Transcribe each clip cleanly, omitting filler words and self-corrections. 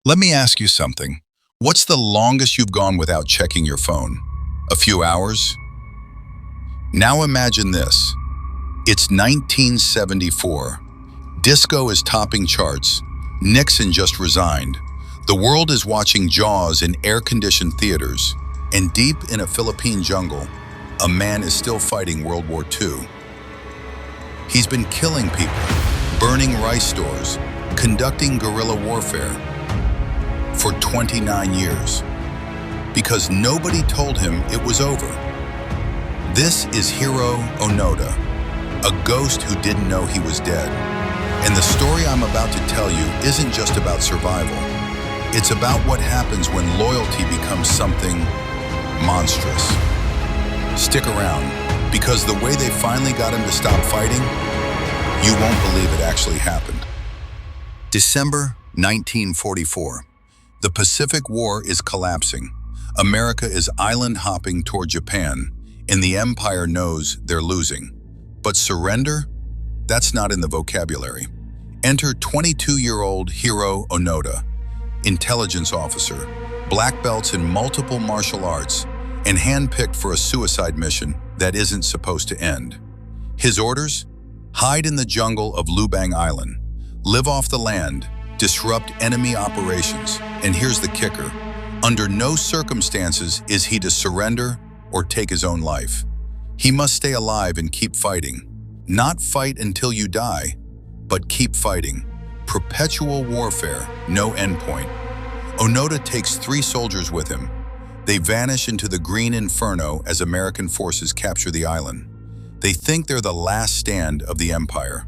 Let me ask you something. What's the longest you've gone without checking your phone? A few hours? Now imagine this. It's 1974. Disco is topping charts. Nixon just resigned. The world is watching Jaws in air-conditioned theaters. And deep in a Philippine jungle, a man is still fighting World War II. He's been killing people, burning rice stores, conducting guerrilla warfare for 29 years. Because nobody told him it was over. This is Hiroo Onoda, a ghost who didn't know he was dead. And the story I'm about to tell you isn't just about survival. It's about what happens when loyalty becomes something monstrous. Stick around, because the way they finally got him to stop fighting, you won't believe it actually happened. December 1944. The Pacific War is collapsing. America is island hopping toward Japan, and the Empire knows they're losing. But surrender? That's not in the vocabulary. Enter 22-year-old Hiroo Onoda, intelligence officer, black belts in multiple martial arts, and handpicked for a suicide mission that isn't supposed to end. His orders? Hide in the jungle of Lubang Island, live off the land, disrupt enemy operations, and here's the kicker. Under no circumstances is he to surrender or take his own life. He must stay alive and keep fighting. Not fight until you die, but keep fighting. Perpetual warfare, no endpoint. Onoda takes 3 soldiers with him. They vanish into the green inferno as American forces capture the island. They think they're the last stand of the Empire,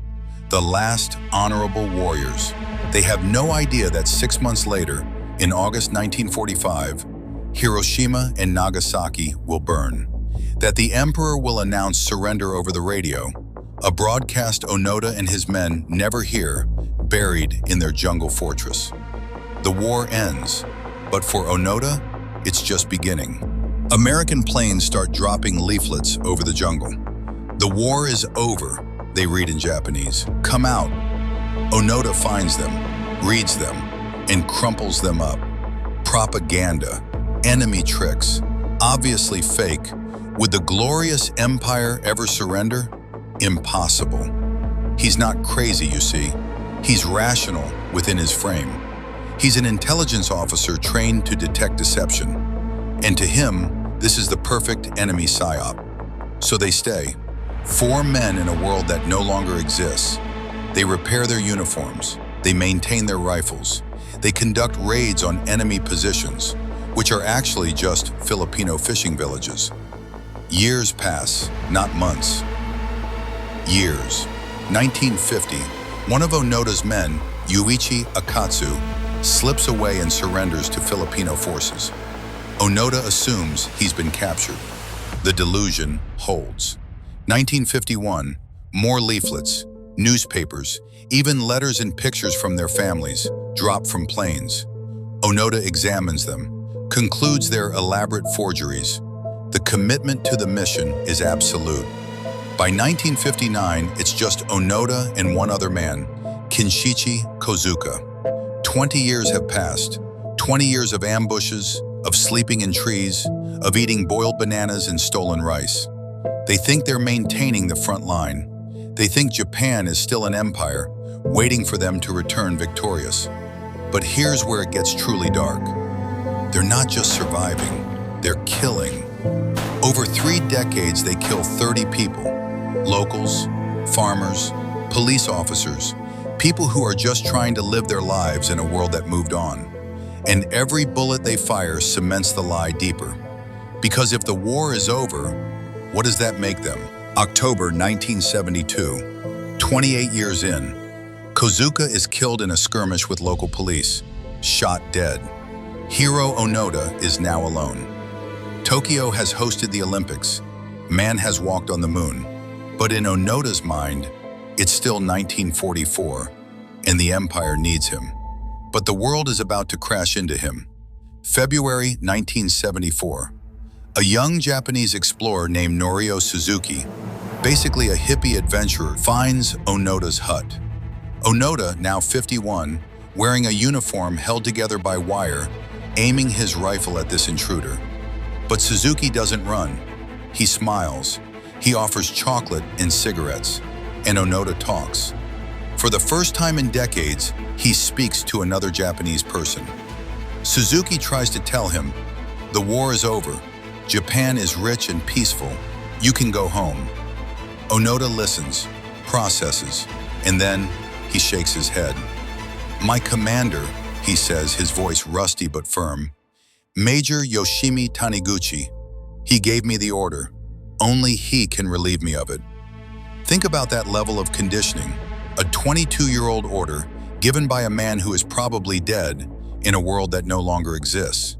the last honorable warriors. They have no idea that 6 months later, in August 1945, Hiroshima and Nagasaki will burn. That the Emperor will announce surrender over the radio, a broadcast Onoda and his men never hear, buried in their jungle fortress. The war ends, but for Onoda, it's just beginning. American planes start dropping leaflets over the jungle. The war is over, they read in Japanese. Come out. Onoda finds them, reads them, and crumples them up. Propaganda, enemy tricks, obviously fake. Would the glorious empire ever surrender? Impossible. He's not crazy, you see. He's rational within his frame. He's an intelligence officer trained to detect deception. And to him, this is the perfect enemy psyop. So they stay. 4 men in a world that no longer exists. They repair their uniforms. They maintain their rifles. They conduct raids on enemy positions, which are actually just Filipino fishing villages. Years pass, not months. Years. 1950, one of Onoda's men, Yuichi Akatsu, slips away and surrenders to Filipino forces. Onoda assumes he's been captured. The delusion holds. 1951, more leaflets, newspapers, even letters and pictures from their families drop from planes. Onoda examines them, concludes they're elaborate forgeries. The commitment to the mission is absolute. By 1959, it's just Onoda and one other man, Kinshichi Kozuka. 20 years have passed. 20 years of ambushes, of sleeping in trees, of eating boiled bananas and stolen rice. They think they're maintaining the front line. They think Japan is still an empire, waiting for them to return victorious. But here's where it gets truly dark. They're not just surviving, they're killing. Over 3 decades, they kill 30 people. Locals, farmers, police officers, people who are just trying to live their lives in a world that moved on. And every bullet they fire cements the lie deeper. Because if the war is over, what does that make them? October 1972, 28 years in, Kozuka is killed in a skirmish with local police, shot dead. Hiroo Onoda is now alone. Tokyo has hosted the Olympics. Man has walked on the moon. But in Onoda's mind, it's still 1944, and the empire needs him. But the world is about to crash into him. February 1974. A young Japanese explorer named Norio Suzuki, basically a hippie adventurer, finds Onoda's hut. Onoda, now 51, wearing a uniform held together by wire, aiming his rifle at this intruder. But Suzuki doesn't run. He smiles. He offers chocolate and cigarettes, and Onoda talks. For the first time in decades, he speaks to another Japanese person. Suzuki tries to tell him, "The war is over. Japan is rich and peaceful. You can go home." Onoda listens, processes, and then he shakes his head. "My commander," he says, his voice rusty but firm, "Major Yoshimi Taniguchi. He gave me the order. Only he can relieve me of it." Think about that level of conditioning, a 22-year-old order given by a man who is probably dead in a world that no longer exists.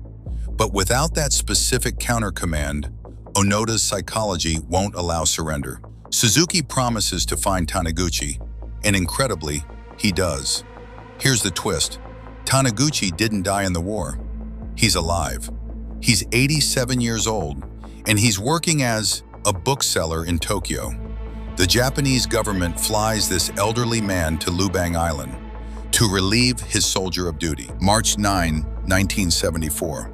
But without that specific counter-command, Onoda's psychology won't allow surrender. Suzuki promises to find Taniguchi, and incredibly, he does. Here's the twist. Taniguchi didn't die in the war. He's alive. He's 87 years old, and he's working as a bookseller in Tokyo. The Japanese government flies this elderly man to Lubang Island to relieve his soldier of duty. March 9, 1974.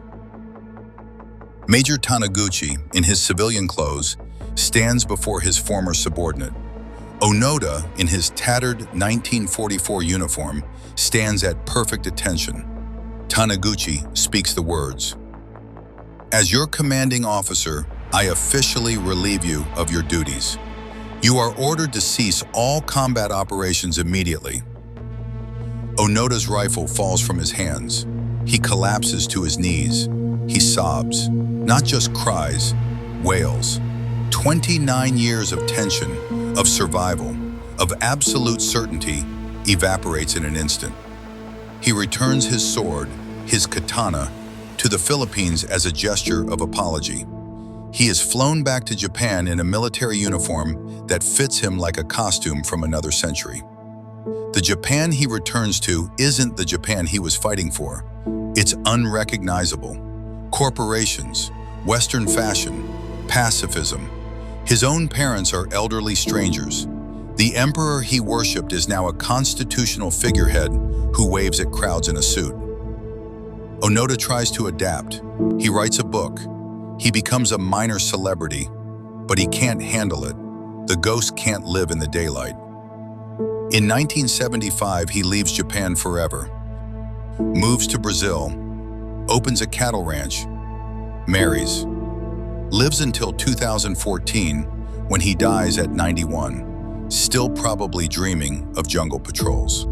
Major Taniguchi, in his civilian clothes, stands before his former subordinate. Onoda, in his tattered 1944 uniform, stands at perfect attention. Taniguchi speaks the words, "As your commanding officer, I officially relieve you of your duties. You are ordered to cease all combat operations immediately." Onoda's rifle falls from his hands. He collapses to his knees. He sobs, not just cries, wails. 29 years of tension, of survival, of absolute certainty evaporates in an instant. He returns his sword, his katana, to the Philippines as a gesture of apology. He is flown back to Japan in a military uniform that fits him like a costume from another century. The Japan he returns to isn't the Japan he was fighting for. It's unrecognizable. Corporations, Western fashion, pacifism. His own parents are elderly strangers. The emperor he worshipped is now a constitutional figurehead who waves at crowds in a suit. Onoda tries to adapt. He writes a book. He becomes a minor celebrity, but he can't handle it. The ghost can't live in the daylight. In 1975, he leaves Japan forever, moves to Brazil, opens a cattle ranch, marries, lives until 2014 when he dies at 91, still probably dreaming of jungle patrols.